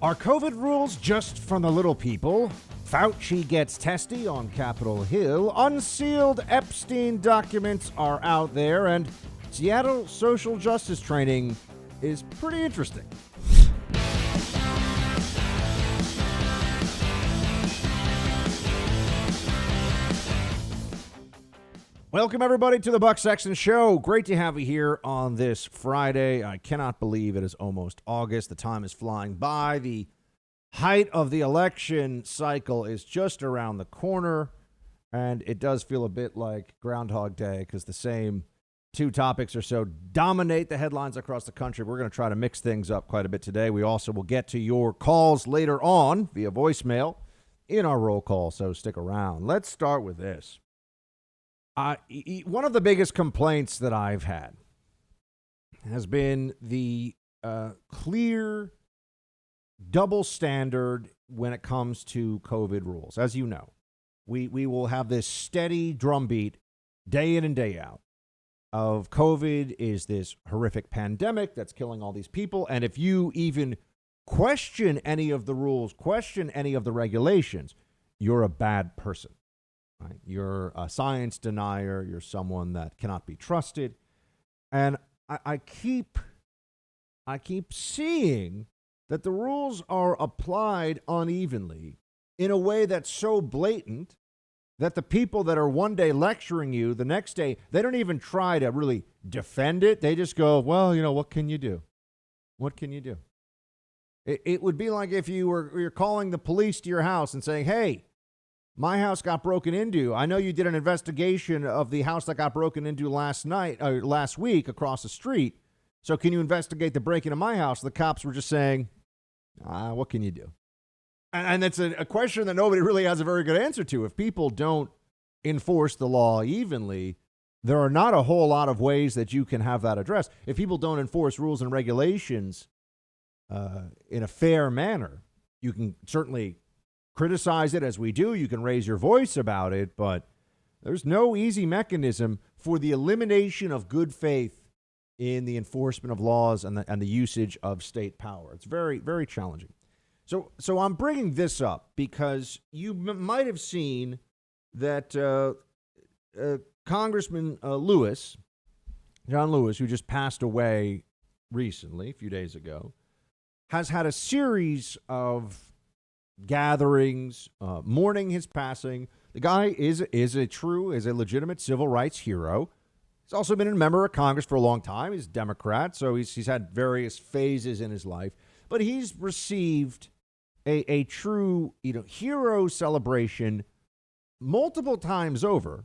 Are COVID rules just for the little people? Fauci gets testy on Capitol Hill. Unsealed Epstein documents are out there, and Seattle social justice training is pretty interesting. Welcome, everybody, to the Buck Sexton Show. Great to have you here on this Friday. I cannot believe it is almost August. The time is flying by. The height of the election cycle is just around the corner, and it does feel a bit like Groundhog Day because the same two topics or so dominate the headlines across the country. We're going to try to mix things up quite a bit today. We also will get to your calls later on via voicemail in our roll call, so stick around. Let's start with this. One of the biggest complaints that I've had has been the clear double standard when it comes to COVID rules. As you know, we will have this steady drumbeat day in and day out of COVID is this horrific pandemic that's killing all these people. And if you even question any of the rules, question any of the regulations, you're a bad person. Right? You're a science denier. You're someone that cannot be trusted. And I keep seeing that the rules are applied unevenly in a way that's so blatant that the people that are one day lecturing you, the next day, they don't even try to really defend it. They just go, well, you know, what can you do? What can you do? It would be like if you're calling the police to your house and saying, hey, my house got broken into. I know you did an investigation of the house that got broken into last week across the street. So can you investigate the break-in of my house? The cops were just saying, what can you do? And it's a question that nobody really has a very good answer to. If people don't enforce the law evenly, there are not a whole lot of ways that you can have that addressed. If people don't enforce rules and regulations in a fair manner, you can certainly criticize it as we do. You can raise your voice about it, but there's no easy mechanism for the elimination of good faith in the enforcement of laws and the usage of state power. It's very, very challenging. So I'm bringing this up because you might have seen that Congressman John Lewis, who just passed away recently, a few days ago, has had a series of gatherings mourning his passing. The guy is a legitimate civil rights hero. He's also been a member of Congress for a long time. He's a Democrat, so he's had various phases in his life. But he's received a true hero celebration multiple times over.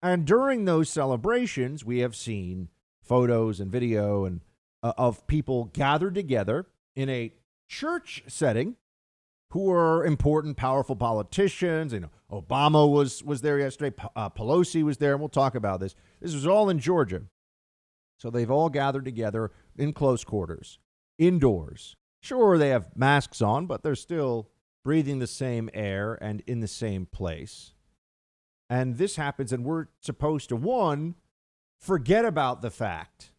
And during those celebrations, we have seen photos and video and of people gathered together in a church setting who are important, powerful politicians. Obama was there yesterday. Pelosi was there, and we'll talk about this. This was all in Georgia. So they've all gathered together in close quarters, indoors. Sure, they have masks on, but they're still breathing the same air and in the same place. And this happens, and we're supposed to, forget about the fact.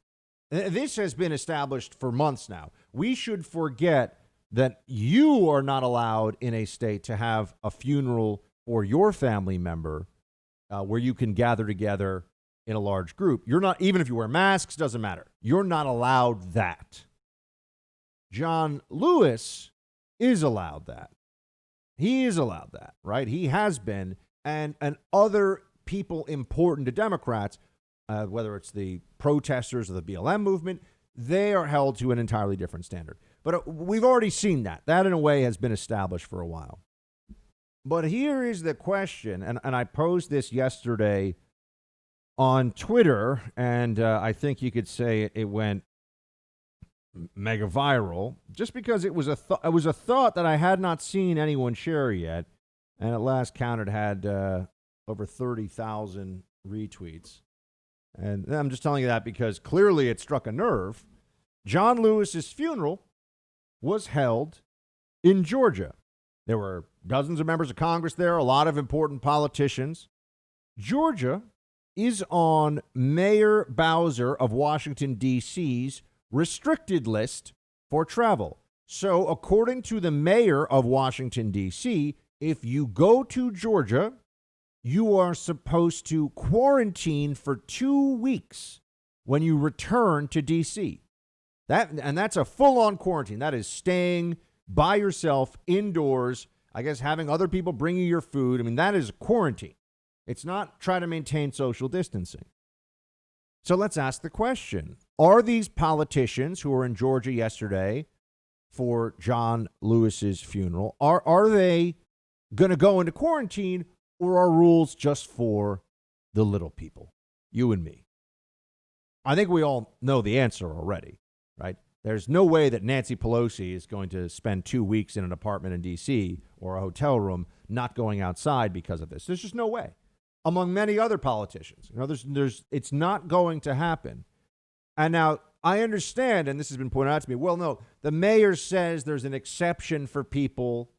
This has been established for months now. We should forget that you are not allowed in a state to have a funeral for your family member where you can gather together in a large group. You're not, even if you wear masks, doesn't matter. You're not allowed that. John Lewis is allowed that. He is allowed that, right? He has been, and other people important to Democrats, whether it's the protesters or the BLM movement, they are held to an entirely different standard. But we've already seen that. That, in a way, has been established for a while. But here is the question, and I posed this yesterday on Twitter, and I think you could say it went mega viral, just because it was a thought that I had not seen anyone share yet, and at last counted had over 30,000 retweets. And I'm just telling you that because clearly it struck a nerve. John Lewis's funeral was held in Georgia. There were dozens of members of Congress there, a lot of important politicians. Georgia is on Mayor Bowser of Washington, D.C.'s restricted list for travel. So according to the mayor of Washington, D.C., if you go to Georgia, you are supposed to quarantine for 2 weeks when you return to D.C. That's a full-on quarantine. That is staying by yourself indoors, I guess having other people bring you your food. I mean, that is quarantine. It's not trying to maintain social distancing. So let's ask the question. Are these politicians who were in Georgia yesterday for John Lewis's funeral, are they going to go into quarantine, or are rules just for the little people, you and me? I think we all know the answer already, right? There's no way that Nancy Pelosi is going to spend 2 weeks in an apartment in D.C. or a hotel room not going outside because of this. There's just no way. Among many other politicians, it's not going to happen. And now I understand, and this has been pointed out to me, well, no, the mayor says there's an exception for people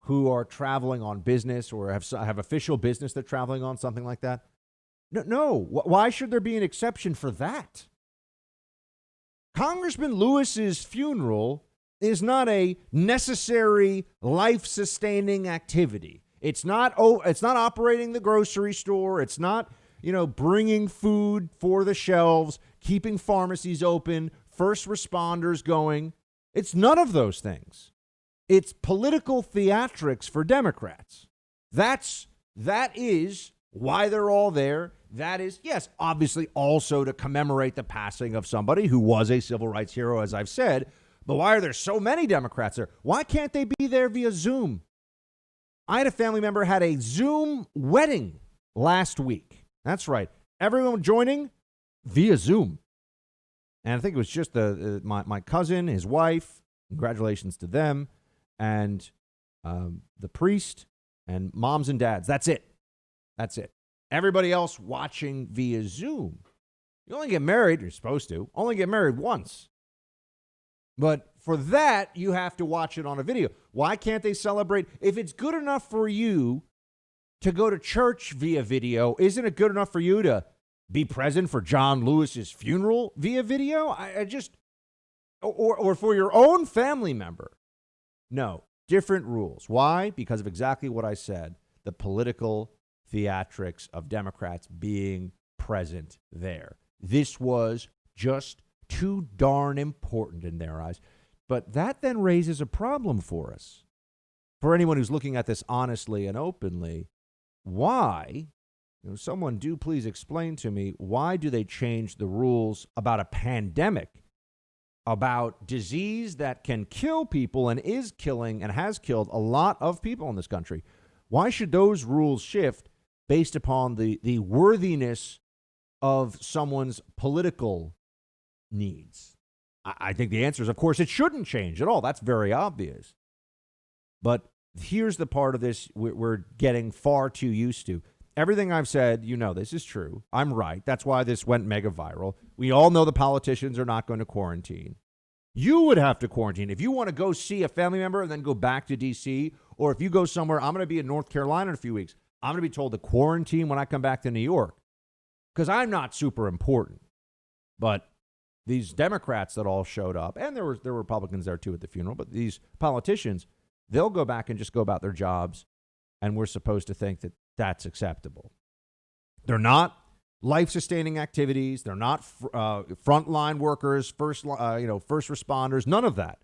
who are traveling on business or have official business they're traveling on, something like that. No. Why should there be an exception for that? Congressman Lewis's funeral is not a necessary life-sustaining activity. It's not operating the grocery store. It's not, bringing food for the shelves, keeping pharmacies open, first responders going. It's none of those things. It's political theatrics for Democrats. That is why they're all there. That is, yes, obviously also to commemorate the passing of somebody who was a civil rights hero, as I've said. But why are there so many Democrats there? Why can't they be there via Zoom? I had a family member had a Zoom wedding last week. That's right. Everyone joining via Zoom. And I think it was just my cousin, his wife. Congratulations to them. And the priest and moms and dads. That's it. Everybody else watching via Zoom. You only get married, you're supposed to, only get married once. But for that, you have to watch it on a video. Why can't they celebrate? If it's good enough for you to go to church via video, isn't it good enough for you to be present for John Lewis's funeral via video? Or for your own family member? No, different rules. Why? Because of exactly what I said, the political theatrics of Democrats being present there. This was just too darn important in their eyes. But that then raises a problem for us. For anyone who's looking at this honestly and openly, why, someone do please explain to me, why do they change the rules about a pandemic, about disease that can kill people and is killing and has killed a lot of people in this country? Why should those rules shift based upon the worthiness of someone's political needs? I think the answer is, of course, it shouldn't change at all. That's very obvious. But here's the part of this we're getting far too used to. Everything I've said, this is true. I'm right. That's why this went mega viral. We all know the politicians are not going to quarantine. You would have to quarantine. If you want to go see a family member and then go back to D.C., or if you go somewhere, I'm going to be in North Carolina in a few weeks, I'm going to be told to quarantine when I come back to New York because I'm not super important. But these Democrats that all showed up, and there were Republicans there too at the funeral, but these politicians, they'll go back and just go about their jobs, and we're supposed to think that that's acceptable. They're not life-sustaining activities. They're not frontline workers, first responders, none of that.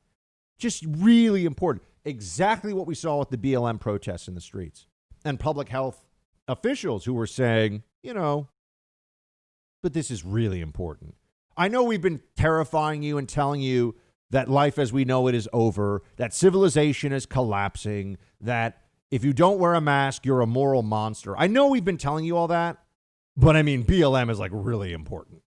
Just really important. Exactly what we saw with the BLM protests in the streets and public health officials who were saying, but this is really important. I know we've been terrifying you and telling you that life as we know it is over, that civilization is collapsing, that if you don't wear a mask, you're a moral monster. I know we've been telling you all that, but I mean, BLM is really important.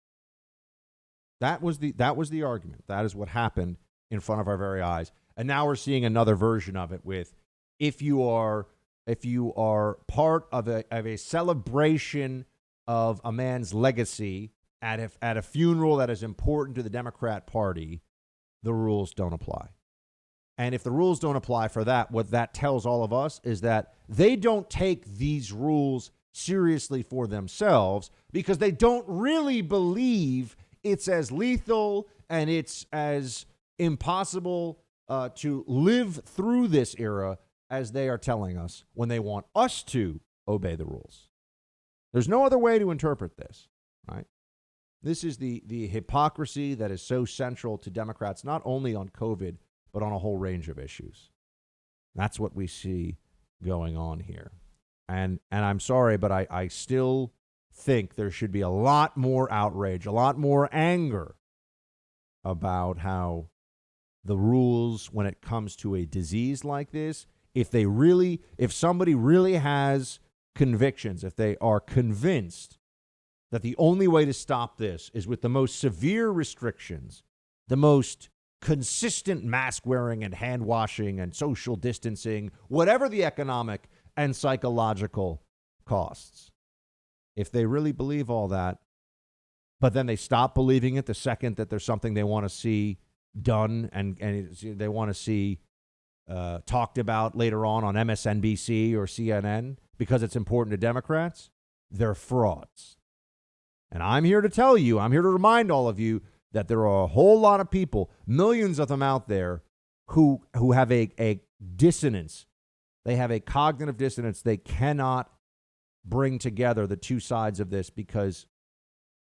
That was the argument. That is what happened in front of our very eyes. And now we're seeing another version of it with if you are part of a celebration of a man's legacy at a funeral that is important to the Democrat Party, the rules don't apply. And if the rules don't apply for that, what that tells all of us is that they don't take these rules seriously for themselves because they don't really believe it's as lethal and it's as impossible to live through this era as they are telling us when they want us to obey the rules. There's no other way to interpret this, right? This is the hypocrisy that is so central to Democrats, not only on COVID, but on a whole range of issues. That's what we see going on here. And I'm sorry, but I still think there should be a lot more outrage, a lot more anger about how the rules when it comes to a disease like this, if somebody really has convictions, if they are convinced that the only way to stop this is with the most severe restrictions, the most consistent mask wearing and hand washing and social distancing, whatever the economic and psychological costs. If they really believe all that, but then they stop believing it the second that there's something they want to see done and they want to see talked about later on MSNBC or CNN because it's important to Democrats, they're frauds. And I'm here to tell you, I'm here to remind all of you that there are a whole lot of people, millions of them out there, who have a dissonance. They have a cognitive dissonance. They cannot bring together the two sides of this because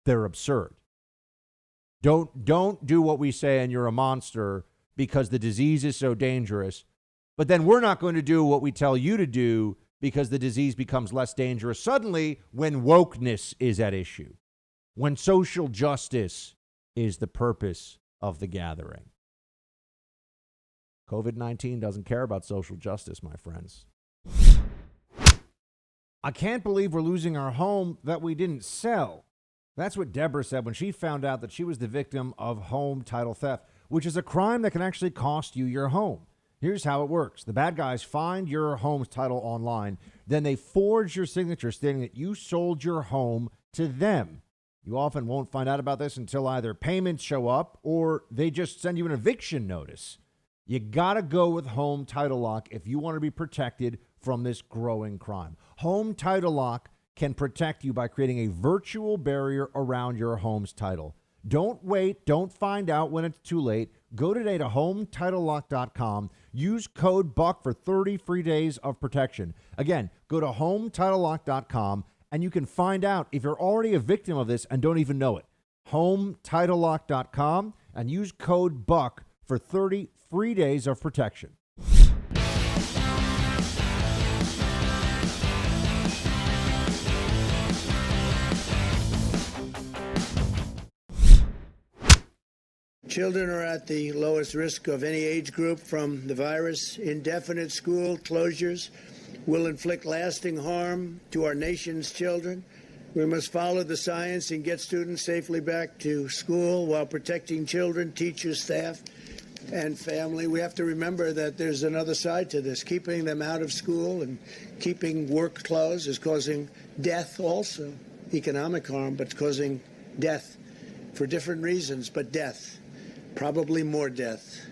they're absurd. Don't do what we say and you're a monster because the disease is so dangerous. But then we're not going to do what we tell you to do because the disease becomes less dangerous suddenly when wokeness is at issue, when social justice is the purpose of the gathering. COVID-19 doesn't care about social justice, my friends. I can't believe we're losing our home that we didn't sell. That's what Deborah said when she found out that she was the victim of home title theft, which is a crime that can actually cost you your home. Here's how it works. The bad guys find your home's title online. Then they forge your signature stating that you sold your home to them. You often won't find out about this until either payments show up or they just send you an eviction notice. You got to go with Home Title Lock if you want to be protected from this growing crime. Home Title Lock can protect you by creating a virtual barrier around your home's title. Don't wait. Don't find out when it's too late. Go today to HomeTitleLock.com. Use code BUCK for 30 free days of protection. Again, go to HomeTitleLock.com and you can find out if you're already a victim of this and don't even know it. HomeTitleLock.com and use code BUCK for 30 free days of protection. Children are at the lowest risk of any age group from the virus. Indefinite school closures will inflict lasting harm to our nation's children. We must follow the science and get students safely back to school while protecting children, teachers, staff, and family. We have to remember that there's another side to this. Keeping them out of school and keeping work closed is causing death also, economic harm, but causing death for different reasons, but death. Probably more death.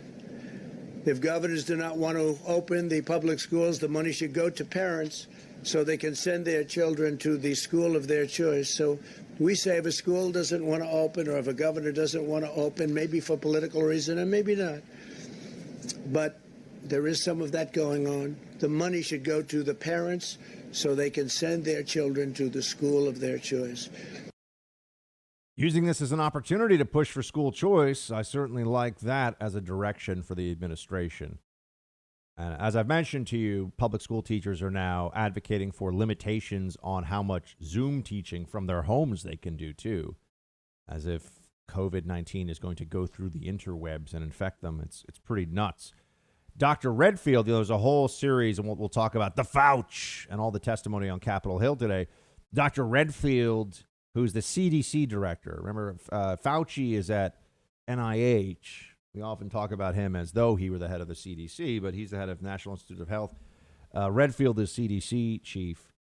If governors do not want to open the public schools, the money should go to parents so they can send their children to the school of their choice. So we say if a school doesn't want to open or if a governor doesn't want to open, maybe for political reason and maybe not, but there is some of that going on. The money should go to the parents so they can send their children to the school of their choice. Using this as an opportunity to push for school choice, I certainly like that as a direction for the administration. And as I've mentioned to you, public school teachers are now advocating for limitations on how much Zoom teaching from their homes they can do, too, as if COVID-19 is going to go through the interwebs and infect them. It's pretty nuts. Dr. Redfield, there's a whole series, and we'll talk about the FAUCI and all the testimony on Capitol Hill today. Dr. Redfield, who's the CDC director. Remember, Fauci is at NIH. We often talk about him as though he were the head of the CDC, but he's the head of National Institute of Health. Redfield is CDC chief.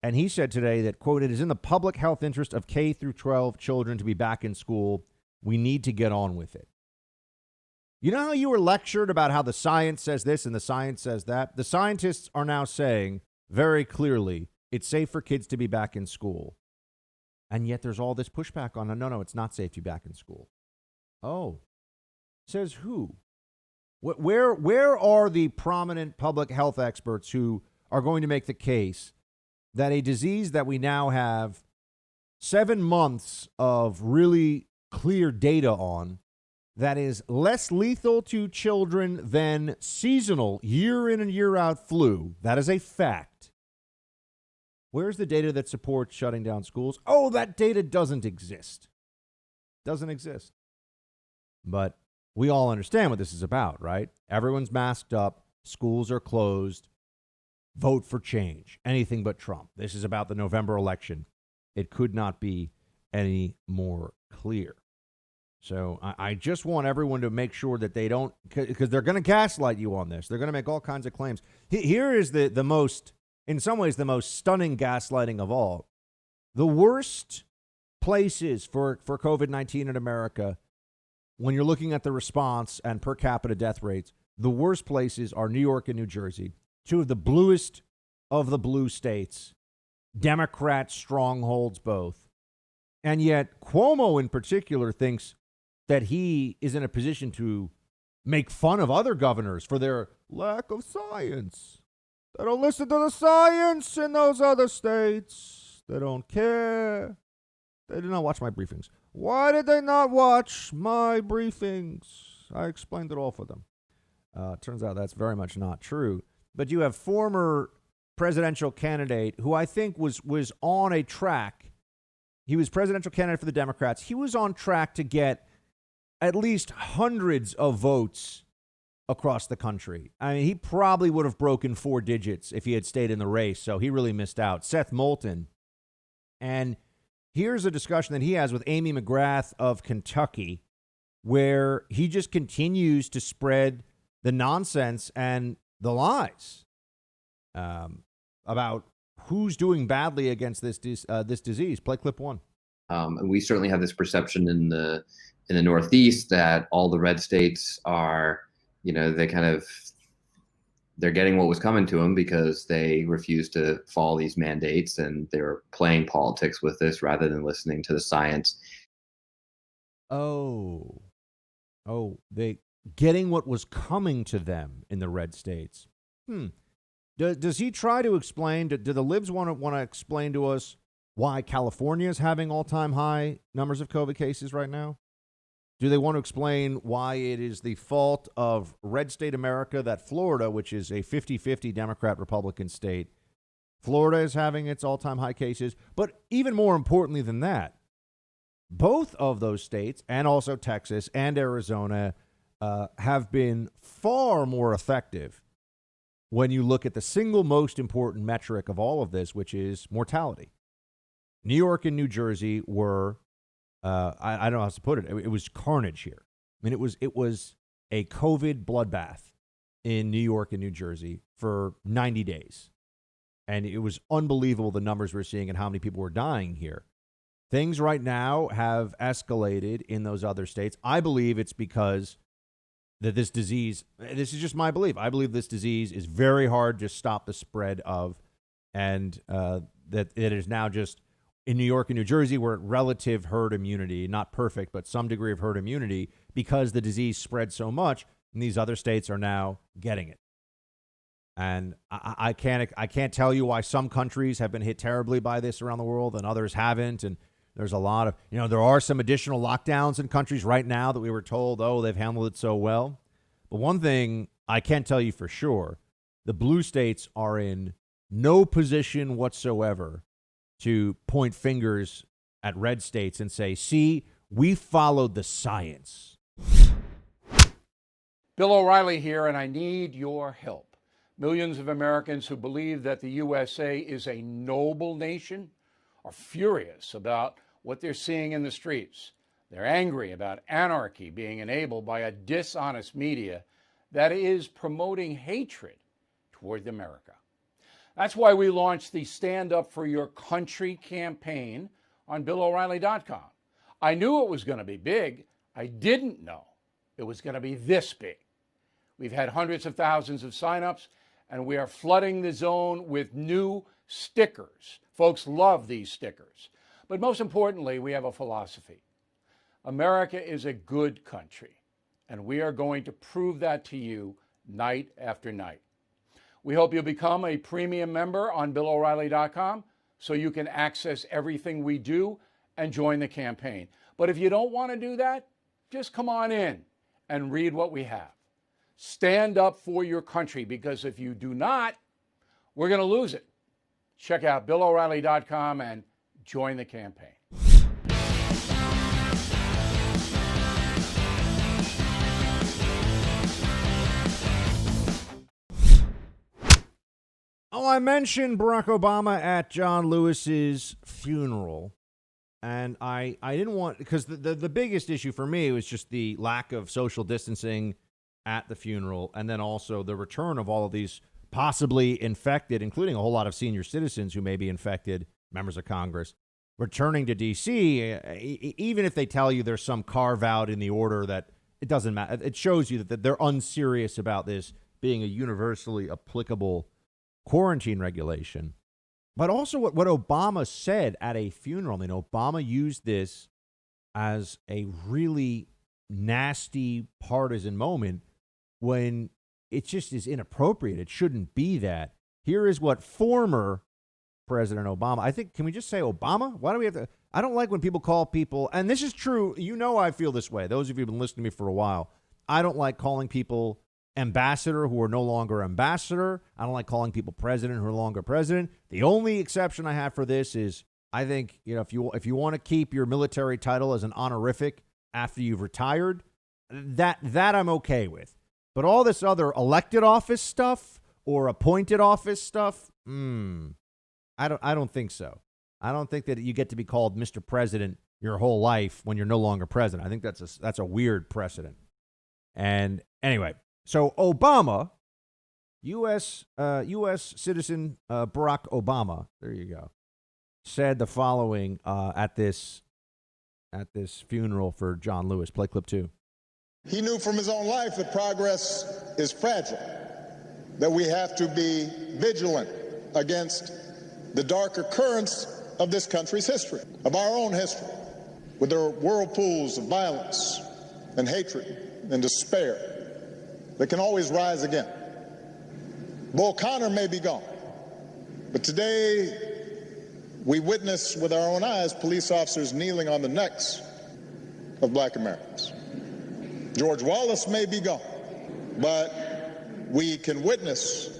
And he said today that, quote, "It is in the public health interest of K through 12 children to be back in school. We need to get on with it." You know how you were lectured about how the science says this and the science says that? The scientists are now saying very clearly it's safe for kids to be back in school. And yet there's all this pushback on, no, it's not safe to be back in school. Oh, says who? Where are the prominent public health experts who are going to make the case that a disease that we now have 7 months of really clear data on, that is less lethal to children than seasonal year in and year out flu? That is a fact. Where's the data that supports shutting down schools? Oh, that data doesn't exist. Doesn't exist. But we all understand what this is about, right? Everyone's masked up. Schools are closed. Vote for change. Anything but Trump. This is about the November election. It could not be any more clear. So I just want everyone to make sure that they don't, because they're going to gaslight you on this. They're going to make all kinds of claims. Here is the most, in some ways, the most stunning gaslighting of all. The worst places for COVID-19 in America, when you're looking at the response and per capita death rates, the worst places are New York and New Jersey, two of the bluest of the blue states, Democrat strongholds both. And yet Cuomo in particular thinks that he is in a position to make fun of other governors for their lack of science. They don't listen to the science in those other states. They don't care. They did not watch my briefings. Why did they not watch my briefings? I explained it all for them. Turns out that's very much not true. But you have former presidential candidate who I think was on a track. He was presidential candidate for the Democrats. He was on track to get at least hundreds of votes across the country. I mean, he probably would have broken 4 digits if he had stayed in the race, so he really missed out. Seth Moulton. And here's a discussion that he has with Amy McGrath of Kentucky, where he just continues to spread the nonsense and the lies about who's doing badly against this disease. Play clip 1. And we certainly have this perception in the Northeast that all the red states are, they're getting what was coming to them because they refused to follow these mandates, and they're playing politics with this rather than listening to the science. They getting what was coming to them in the red states. Does he try to explain? Do the libs want to explain to us why California is having all-time high numbers of COVID cases right now? Do they want to explain why it is the fault of red state America that Florida, which is a 50-50 Democrat-Republican state, Florida is having its all-time high cases? But even more importantly than that, both of those states, and also Texas and Arizona, have been far more effective when you look at the single most important metric of all of this, which is mortality. New York and New Jersey were, I don't know how else to put it. It was carnage here. I mean, it was a COVID bloodbath in New York and New Jersey for 90 days. And it was unbelievable the numbers we're seeing and how many people were dying here. Things right now have escalated in those other states. I believe it's because that this disease, this is just my belief. I believe this disease is very hard to stop the spread of, and that it is now just in New York and New Jersey, we're at relative herd immunity, not perfect, but some degree of herd immunity because the disease spread so much, and these other states are now getting it. And I can't tell you why some countries have been hit terribly by this around the world and others haven't. And there's a lot of, there are some additional lockdowns in countries right now that we were told, they've handled it so well. But one thing I can tell you for sure, the blue states are in no position whatsoever to point fingers at red states and say, see, we followed the science. Bill O'Reilly here, and I need your help. Millions of Americans who believe that the USA is a noble nation are furious about what they're seeing in the streets. They're angry about anarchy being enabled by a dishonest media that is promoting hatred toward America. That's why we launched the Stand Up for Your Country campaign on BillO'Reilly.com. I knew it was going to be big. I didn't know it was going to be this big. We've had hundreds of thousands of signups, and we are flooding the zone with new stickers. Folks love these stickers. But most importantly, we have a philosophy. America is a good country, And we are going to prove that to you night after night. We hope you'll become a premium member on BillO'Reilly.com so you can access everything we do and join the campaign. But if you don't want to do that, just come on in and read what we have. Stand up for your country, because if you do not, we're going to lose it. Check out BillO'Reilly.com and join the campaign. Oh, I mentioned Barack Obama at John Lewis's funeral, and I didn't want, because the biggest issue for me was just the lack of social distancing at the funeral, and then also the return of all of these possibly infected, including a whole lot of senior citizens who may be infected, members of Congress, returning to D.C., even if they tell you there's some carve-out in the order that it doesn't matter. It shows you that they're unserious about this being a universally applicable quarantine regulation. But also what Obama said at a funeral. I mean, Obama used this as a really nasty partisan moment when it just is inappropriate. It shouldn't be that. Here is what former President Obama, I think, can we just say Obama? Why do we have to? I don't like when people call people, and this is true, you know I feel this way. Those of you who've been listening to me for a while, I don't like calling people ambassador who are no longer ambassador. I don't like calling people president who are no longer president. The only exception I have for this is, I think, if you want to keep your military title as an honorific after you've retired, that I'm okay with. But all this other elected office stuff or appointed office stuff, I don't think so. I don't think that you get to be called Mr. President your whole life when you're no longer president. I think that's a weird precedent. And anyway, so Obama, U.S. citizen Barack Obama, there you go, said the following at this funeral for John Lewis. Play clip 2. He knew from his own life that progress is fragile, that we have to be vigilant against the darker currents of this country's history, of our own history, with their whirlpools of violence and hatred and despair that can always rise again. Bull Connor may be gone, but today we witness with our own eyes police officers kneeling on the necks of black Americans. George Wallace may be gone, but we can witness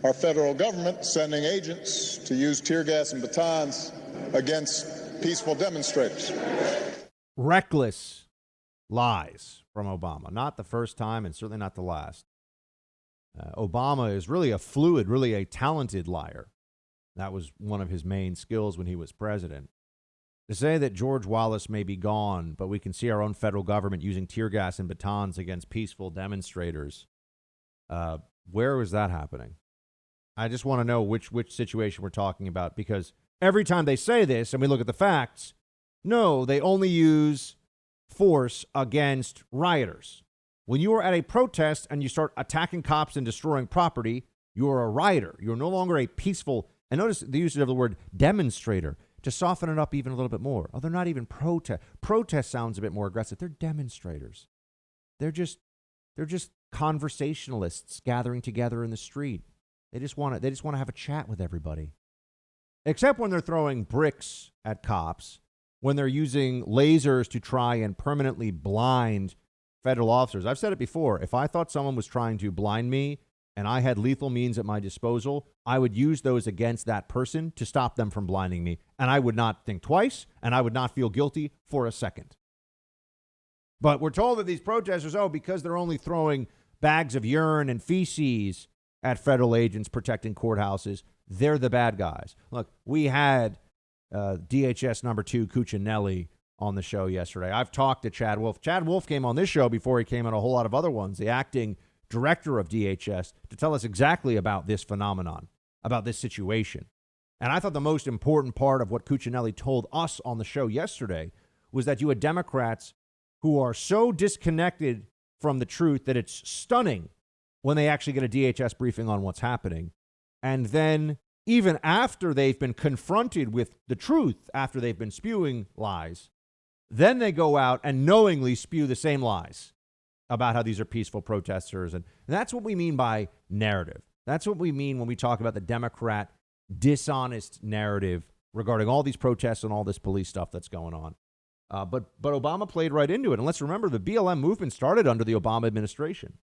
our federal government sending agents to use tear gas and batons against peaceful demonstrators. Reckless lies from Obama. Not the first time and certainly not the last. Obama is really a fluid, really a talented liar. That was one of his main skills when he was president. To say that George Wallace may be gone, but we can see our own federal government using tear gas and batons against peaceful demonstrators, where was that happening? I just want to know which situation we're talking about, because every time they say this and we look at the facts, no, they only use force against rioters. When you are at a protest and you start attacking cops and destroying property, you're a rioter. You're no longer a peaceful, and notice the usage of the word demonstrator to soften it up even a little bit more. Oh, they're not even protest. Protest sounds a bit more aggressive. They're demonstrators. They're just conversationalists gathering together in the street. They just want to have a chat with everybody. Except when they're throwing bricks at cops, when they're using lasers to try and permanently blind federal officers. I've said it before. If I thought someone was trying to blind me and I had lethal means at my disposal, I would use those against that person to stop them from blinding me. And I would not think twice, and I would not feel guilty for a second. But we're told that these protesters, because they're only throwing bags of urine and feces at federal agents protecting courthouses, they're the bad guys. Look, we had DHS number 2 Cuccinelli on the show yesterday. I've talked to Chad Wolf. Chad Wolf came on this show before he came on a whole lot of other ones, the acting director of DHS, to tell us exactly about this phenomenon, about this situation. And I thought the most important part of what Cuccinelli told us on the show yesterday was that you had Democrats who are so disconnected from the truth that it's stunning when they actually get a DHS briefing on what's happening. And then even after they've been confronted with the truth, after they've been spewing lies, then they go out and knowingly spew the same lies about how these are peaceful protesters. And that's what we mean by narrative. That's what we mean when we talk about the Democrat dishonest narrative regarding all these protests and all this police stuff that's going on. But Obama played right into it. And let's remember, the BLM movement started under the Obama administration.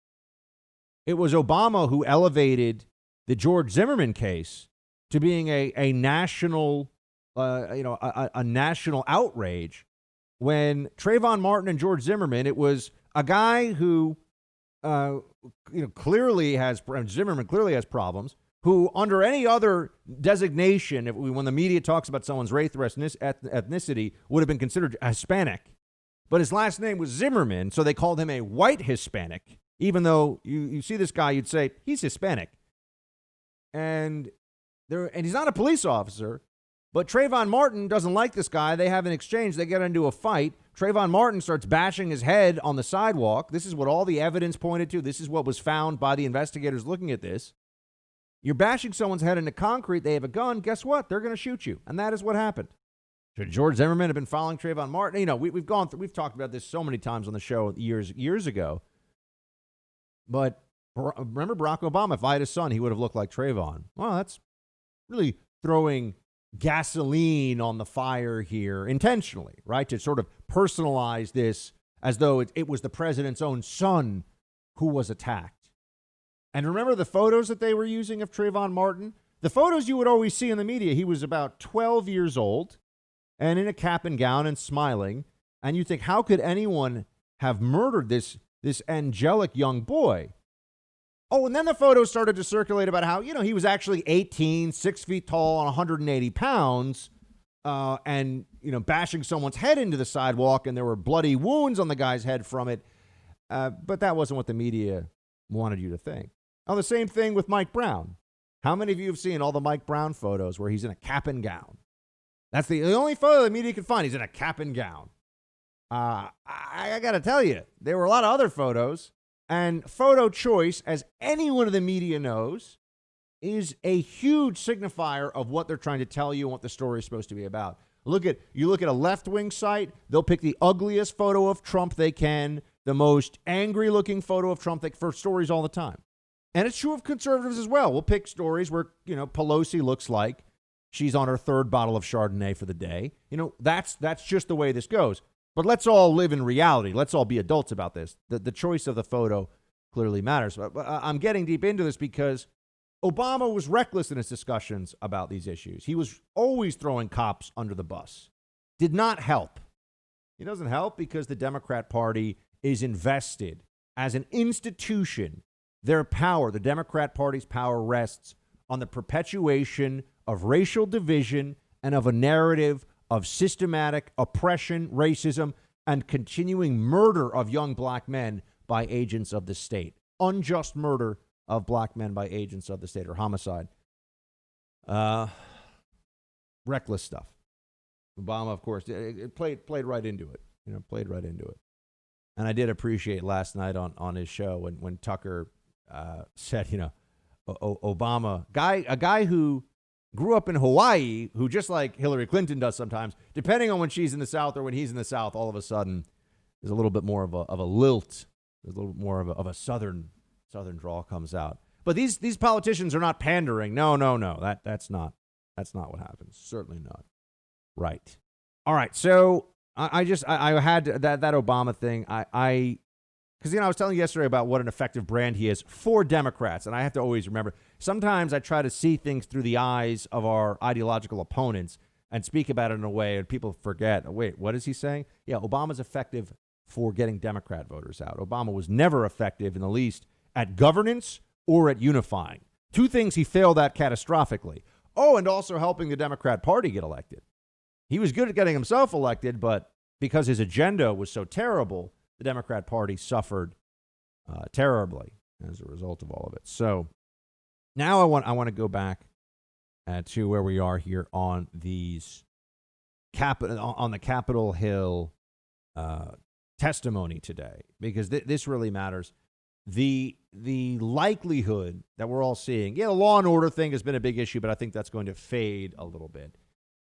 It was Obama who elevated the George Zimmerman case to being a national, a national outrage. When Trayvon Martin and George Zimmerman, it was a guy who, clearly has, Zimmerman clearly has problems, who under any other designation, when the media talks about someone's race or ethnicity, would have been considered Hispanic. But his last name was Zimmerman, so they called him a white Hispanic, even though you see this guy, you'd say, he's Hispanic. And he's not a police officer, but Trayvon Martin doesn't like this guy. They have an exchange. They get into a fight. Trayvon Martin starts bashing his head on the sidewalk. This is what all the evidence pointed to. This is what was found by the investigators looking at this. You're bashing someone's head into concrete. They have a gun. Guess what? They're going to shoot you. And that is what happened. Should George Zimmerman have been following Trayvon Martin? We've talked about this so many times on the show years ago. But remember Barack Obama, if I had a son, he would have looked like Trayvon. Well, that's really throwing gasoline on the fire here intentionally, right? To sort of personalize this as though it was the president's own son who was attacked. And remember the photos that they were using of Trayvon Martin? The photos you would always see in the media, he was about 12 years old and in a cap and gown and smiling. And you think, how could anyone have murdered this angelic young boy? Oh, and then the photos started to circulate about how, he was actually 18, 6 feet tall, and 180 pounds, and, bashing someone's head into the sidewalk, and there were bloody wounds on the guy's head from it. But that wasn't what the media wanted you to think. Oh, the same thing with Mike Brown. How many of you have seen all the Mike Brown photos where he's in a cap and gown? That's the only photo the media could find. He's in a cap and gown. I got to tell you, there were a lot of other photos. And photo choice, as anyone in the media knows, is a huge signifier of what they're trying to tell you and what the story is supposed to be about. You look at a left-wing site, they'll pick the ugliest photo of Trump they can, the most angry-looking photo of Trump for stories all the time. And it's true of conservatives as well. We'll pick stories where, Pelosi looks like she's on her third bottle of Chardonnay for the day. That's just the way this goes. But let's all live in reality. Let's all be adults about this. The choice of the photo clearly matters. But I'm getting deep into this because Obama was reckless in his discussions about these issues. He was always throwing cops under the bus. Did not help. He doesn't help because the Democrat Party is invested as an institution. Their power, the Democrat Party's power, rests on the perpetuation of racial division and of a narrative of systematic oppression, racism, and continuing murder of young black men by agents of the state. Unjust murder of black men by agents of the state, or homicide. Reckless stuff. Obama, of course, it played right into it. Played right into it. And I did appreciate last night on his show when Tucker said, Obama, a guy who grew up in Hawaii, who just like Hillary Clinton does sometimes, depending on when she's in the South or when he's in the South, all of a sudden there's a little bit more of a lilt. There's a little bit more of a southern drawl comes out. But these politicians are not pandering. No. That's not what happens. Certainly not. Right. All right. So I had that Obama thing. Because, I was telling you yesterday about what an effective brand he is for Democrats. And I have to always remember, sometimes I try to see things through the eyes of our ideological opponents and speak about it in a way and people forget, wait, what is he saying? Yeah, Obama's effective for getting Democrat voters out. Obama was never effective in the least at governance or at unifying. Two things he failed at catastrophically. Oh, and also helping the Democrat Party get elected. He was good at getting himself elected, but because his agenda was so terrible, the Democrat Party suffered terribly as a result of all of it. So now I want to go back to where we are here on these on the Capitol Hill testimony today, because this really matters. The likelihood that we're all seeing, the law and order thing has been a big issue, but I think that's going to fade a little bit.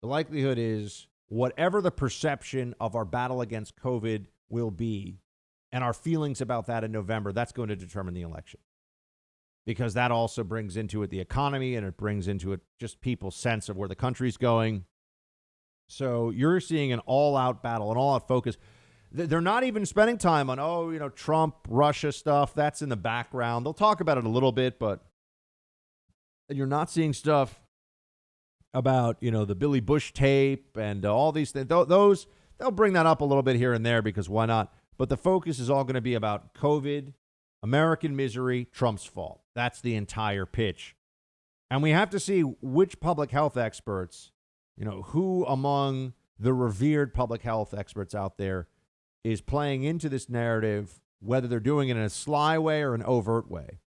The likelihood is whatever the perception of our battle against COVID will be, and our feelings about that in November, that's going to determine the election. Because that also brings into it the economy, and it brings into it just people's sense of where the country's going. So you're seeing an all-out battle, an all-out focus. They're not even spending time on, Trump, Russia stuff. That's in the background. They'll talk about it a little bit, but you're not seeing stuff about, the Billy Bush tape and all these things. Those, they'll bring that up a little bit here and there because why not? But the focus is all going to be about COVID, American misery, Trump's fault. That's the entire pitch. And we have to see which public health experts, who among the revered public health experts out there is playing into this narrative, whether they're doing it in a sly way or an overt way.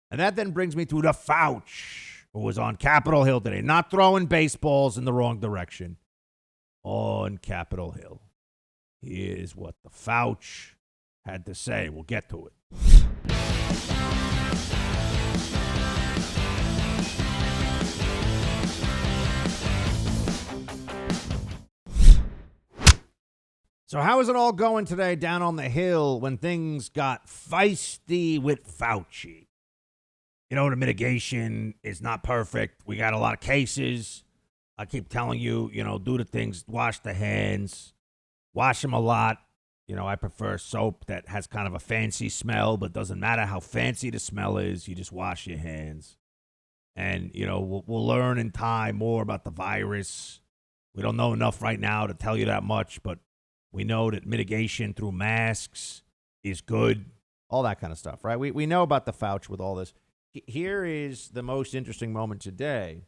And that then brings me to the FAUCI, who was on Capitol Hill today, not throwing baseballs in the wrong direction. On Capitol Hill. Here's what the FAUCI had to say. We'll get to it. So how is it all going today down on the Hill when things got feisty with FAUCI? The mitigation is not perfect. We got a lot of cases. I keep telling you, do the things, wash the hands, wash them a lot. I prefer soap that has kind of a fancy smell, but doesn't matter how fancy the smell is. You just wash your hands. And, we'll learn in time more about the virus. We don't know enough right now to tell you that much, but we know that mitigation through masks is good. All that kind of stuff, right? We know about the FAUCI with all this. Here is the most interesting moment today.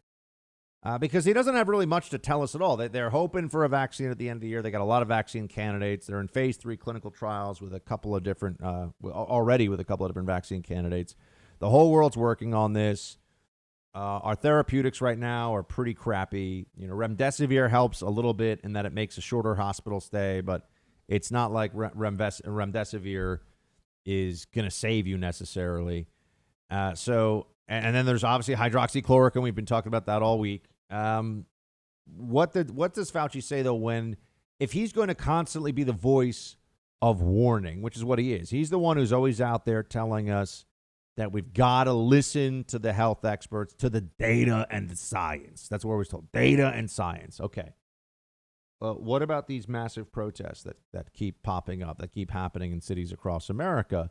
Because he doesn't have really much to tell us at all. They're hoping for a vaccine at the end of the year. They got a lot of vaccine candidates. They're in phase 3 clinical trials with a couple of different, vaccine candidates. The whole world's working on this. Our therapeutics right now are pretty crappy. Remdesivir helps a little bit in that it makes a shorter hospital stay, but it's not like remdesivir is going to save you necessarily. And then there's obviously hydroxychloroquine. We've been talking about that all week. What does Fauci say, though, if he's going to constantly be the voice of warning, which is what he is? He's the one who's always out there telling us that we've got to listen to the health experts, to the data and the science. That's what we're told, data and science. Okay. What about these massive protests that keep popping up, that keep happening in cities across America?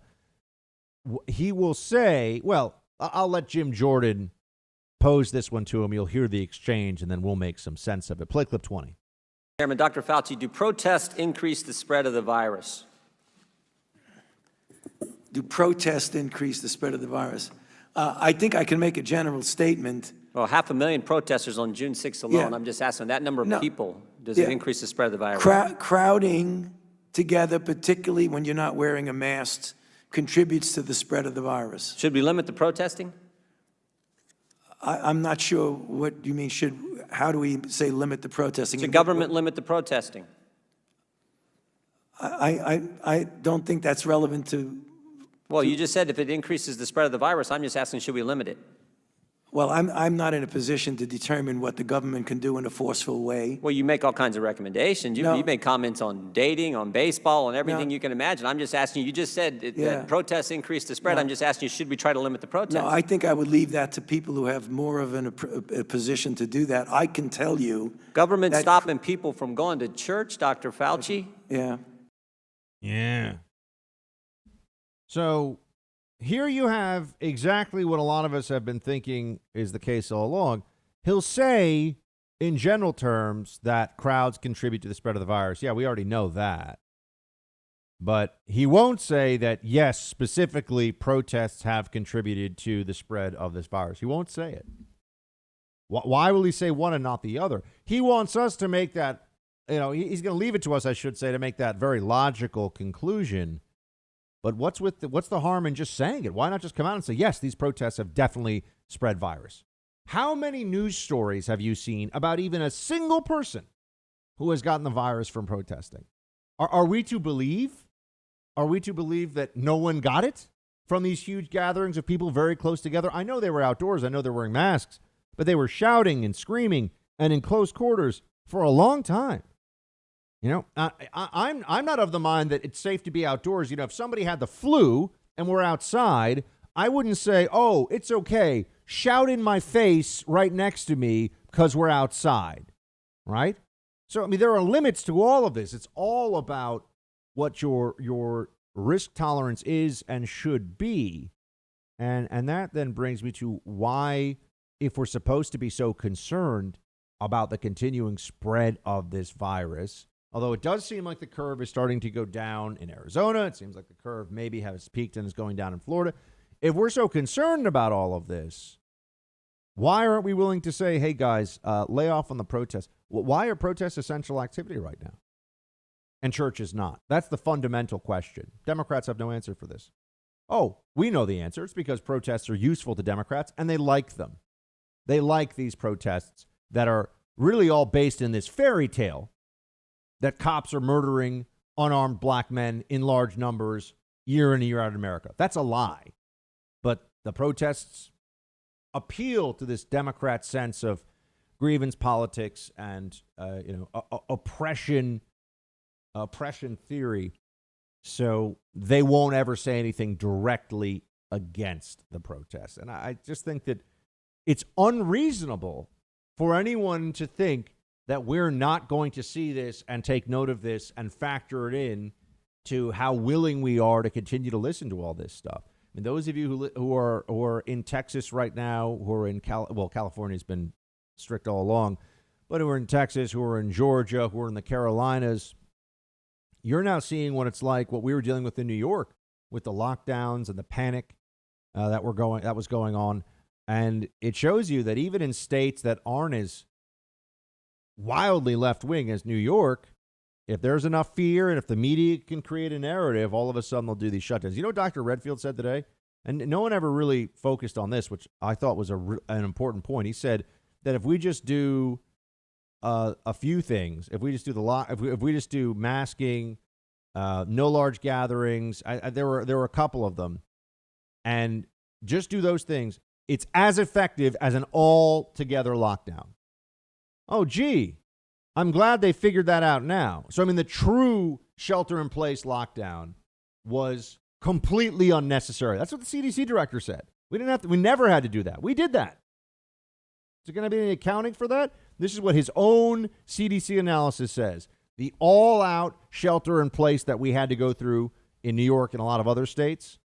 He will say, well, I'll let Jim Jordan pose this one to him. You'll hear the exchange, and then we'll make some sense of it. Play clip 20. Chairman, Dr. Fauci, do protests increase the spread of the virus? Do protests increase the spread of the virus? I think I can make a general statement. Well, 500,000 protesters on June 6th alone. Yeah. I'm just asking that number of No. people, does it increase the spread of the virus? Crowding together, particularly when you're not wearing a mask, contributes to the spread of the virus. Should we limit the protesting? I'm not sure what you mean. How do we say limit the protesting? Should government limit the protesting? I don't think that's relevant to. Well, you just said if it increases the spread of the virus. I'm just asking, should we limit it? Well, I'm not in a position to determine what the government can do in a forceful way. Well, you make all kinds of recommendations. You make comments on dating, on baseball, on everything you can imagine. I'm just asking you just said that protests increase the spread. I'm just asking you, should we try to limit the protests? No, I think I would leave that to people who have more of a position to do that. I can tell you. Government stopping people from going to church, Dr. Fauci? Yeah. Yeah. So here you have exactly what a lot of us have been thinking is the case all along. He'll say, in general terms, that crowds contribute to the spread of the virus. Yeah, we already know that. But he won't say that, yes, specifically protests have contributed to the spread of this virus. He won't say it. Why will he say one and not the other? He wants us to make that, he's going to leave it to us, I should say, to make that very logical conclusion. But what's the harm in just saying it? Why not just come out and say, yes, these protests have definitely spread virus? How many news stories have you seen about even a single person who has gotten the virus from protesting? Are we to believe? Are we to believe that no one got it from these huge gatherings of people very close together? I know they were outdoors. I know they're wearing masks, but they were shouting and screaming and in close quarters for a long time. You know, I'm not of the mind that it's safe to be outdoors. You know, if somebody had the flu and we're outside, I wouldn't say, oh, it's okay. Shout in my face right next to me because we're outside, right? So, I mean, there are limits to all of this. It's all about what your risk tolerance is and should be. And that then brings me to why, if we're supposed to be so concerned about the continuing spread of this virus, although it does seem like the curve is starting to go down in Arizona, it seems like the curve maybe has peaked and is going down in Florida. If we're so concerned about all of this, why aren't we willing to say, hey, guys, lay off on the protests? Why are protests essential activity right now? And church is not. That's the fundamental question. Democrats have no answer for this. Oh, we know the answer. It's because protests are useful to Democrats, and they like them. They like these protests that are really all based in this fairy tale that cops are murdering unarmed black men in large numbers year in and year out in America. That's a lie. But the protests appeal to this Democrat sense of grievance politics and oppression theory. So they won't ever say anything directly against the protests. And I just think that it's unreasonable for anyone to think that we're not going to see this and take note of this and factor it in to how willing we are to continue to listen to all this stuff. I mean, those of you who are in Texas right now, who are in California's been strict all along, but who are in Texas, who are in Georgia, who are in the Carolinas, you're now seeing what it's like, what we were dealing with in New York, with the lockdowns and the panic that was going on. And it shows you that even in states that aren't as wildly left-wing as New York, if there's enough fear and if the media can create a narrative, all of a sudden they'll do these shutdowns. You know what Dr. Redfield said today? And no one ever really focused on this, which I thought was an important point. He said that if we just do a few things, if we just do if we just do masking, no large gatherings, there were a couple of them, and just do those things, it's as effective as an all-together lockdown. Oh, gee, I'm glad they figured that out now. So, I mean, the true shelter-in-place lockdown was completely unnecessary. That's what the CDC director said. We never had to do that. We did that. Is there going to be any accounting for that? This is what his own CDC analysis says. The all-out shelter-in-place that we had to go through in New York and a lot of other states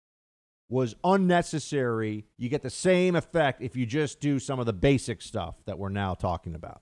was unnecessary. You get the same effect if you just do some of the basic stuff that we're now talking about.